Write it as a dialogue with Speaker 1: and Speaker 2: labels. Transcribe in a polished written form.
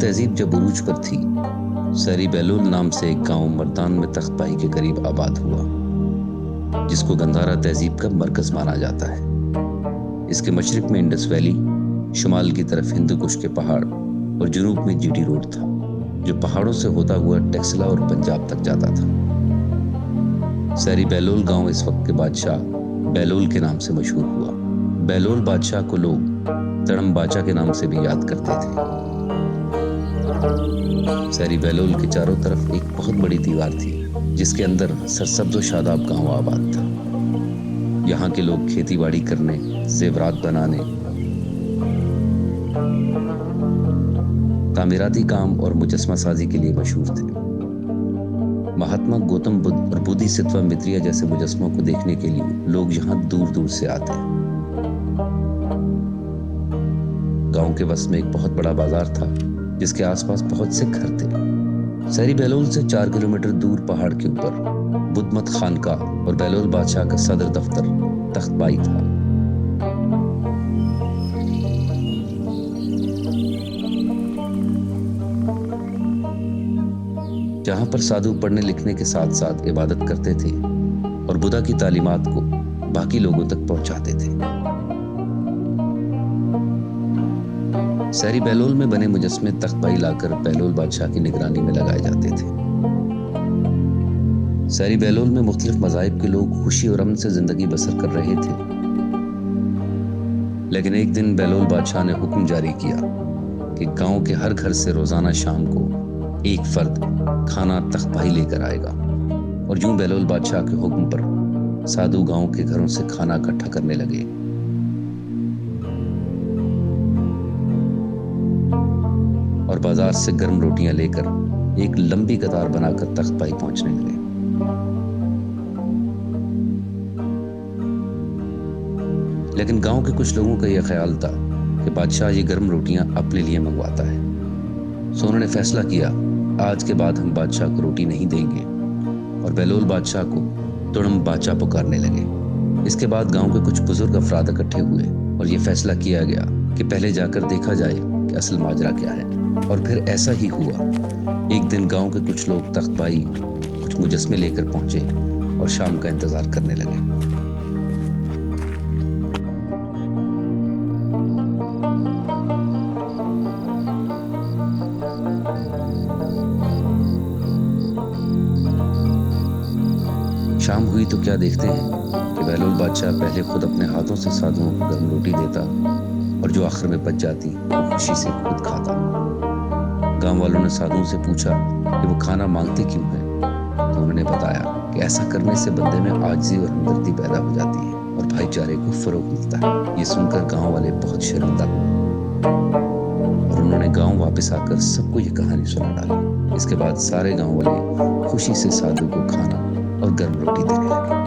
Speaker 1: तहजीब जब उरूज पर थी, सरी बेलूल नाम से एक गांव मर्दान में तख्तपाई के करीब आबाद हुआ, जिसको गंधारा तहजीब का मरकज माना जाता है। इसके मशरिक में इंडस वैली, शुमाल की तरफ हिंदू कुश के पहाड़ और जुनूब में जीटी रोड था, जो पहाड़ों से होता हुआ टेक्सला और पंजाब तक जाता था। सरी बेलूल गांव इस वक्त के बादशाह बेलूल के नाम से मशहूर हुआ। बेलूल बादशाह को लोग तड़म बाचा के नाम से भी याद करते थे। सरी बेलूल के चारों तरफ एक बहुत बड़ी दीवार थी, जिसके अंदर सरसब्ज शादाब गांव आबाद था। यहाँ के लोग खेती बाड़ी करने, जेवरात बनाने, तामीराती काम और मुजस्मा साजी के लिए मशहूर थे। महात्मा गौतम बुद्ध और बोधिसत्व मित्रिया जैसे मुजस्मों को देखने के लिए लोग यहाँ दूर दूर से आते। गांव के वस में एक बहुत बड़ा बाजार था, जिसके आसपास बहुत से घर थे। सरी बेलूल से 4 किलोमीटर दूर पहाड़ के ऊपर बुद्धमत खानका और बेलूल बादशाह का सदर दफ्तर तख्तपाई था। जहां पर साधु पढ़ने लिखने के साथ साथ इबादत करते थे और बुद्धा की तालीमात को बाकी लोगों तक पहुंचाते थे। सरी बेलूल में बने मुजस्मे तख्तपाई लाकर बेलूल बादशाह की निगरानी में लगाए जाते थे। सरी बेलूल में मुख्तलिफ मज़ाहिब के लोग खुशी और अमन से जिंदगी बसर कर रहे थे। लेकिन एक दिन बेलूल बादशाह ने हुक्म जारी किया कि गांव के हर घर से रोजाना शाम को एक फर्द खाना तख्तपाई लेकर आएगा। और यूं बेलूल बादशाह के हुक्म पर साधु गांव के घरों से खाना इकट्ठा करने लगे। और बाजार से गर्म रोटियां लेकर एक लंबी कतार बनाकर तख्तपाई पहुंचने लगे। लेकिन गांव के कुछ लोगों का यह ख्याल था कि बादशाह ये गर्म रोटियां अपने लिए मंगवाता है, सो उन्होंने फैसला किया, आज के बाद हम बादशाह को रोटी नहीं देंगे, और बेलूल बादशाह को तुड़म बाचा पुकारने लगे। इसके बाद गांव के कुछ बुजुर्ग अफराद इकट्ठे हुए और यह फैसला किया गया कि पहले जाकर देखा जाए कि असल माजरा क्या है। और फिर ऐसा ही हुआ। एक दिन गांव के कुछ लोग तख्तपाई कुछ मुजस्मे लेकर पहुंचे और शाम का इंतजार करने लगे। शाम हुई तो क्या देखते हैं कि बेलूल बादशाह पहले खुद अपने हाथों से साधुओं को गर्म रोटी देता और जो आखिर में बच जाती वो खुशी से खुद खाता। गांव वालों ने साधुओं से पूछा कि वो खाना मांगते क्यों हैं, तो उन्होंने बताया कि ऐसा करने से बंदे में आजिज़ी और हमदर्दी पैदा हो जाती है और भाईचारे को फरोग मिलता है। ये सुनकर गांव वाले बहुत शर्मिंदा हुए और उन्होंने गांव वापस आकर सबको ये कहानी सुना डाली। इसके बाद सारे गांव वाले खुशी से साधु को खाना और गर्म रोटी देने लगे।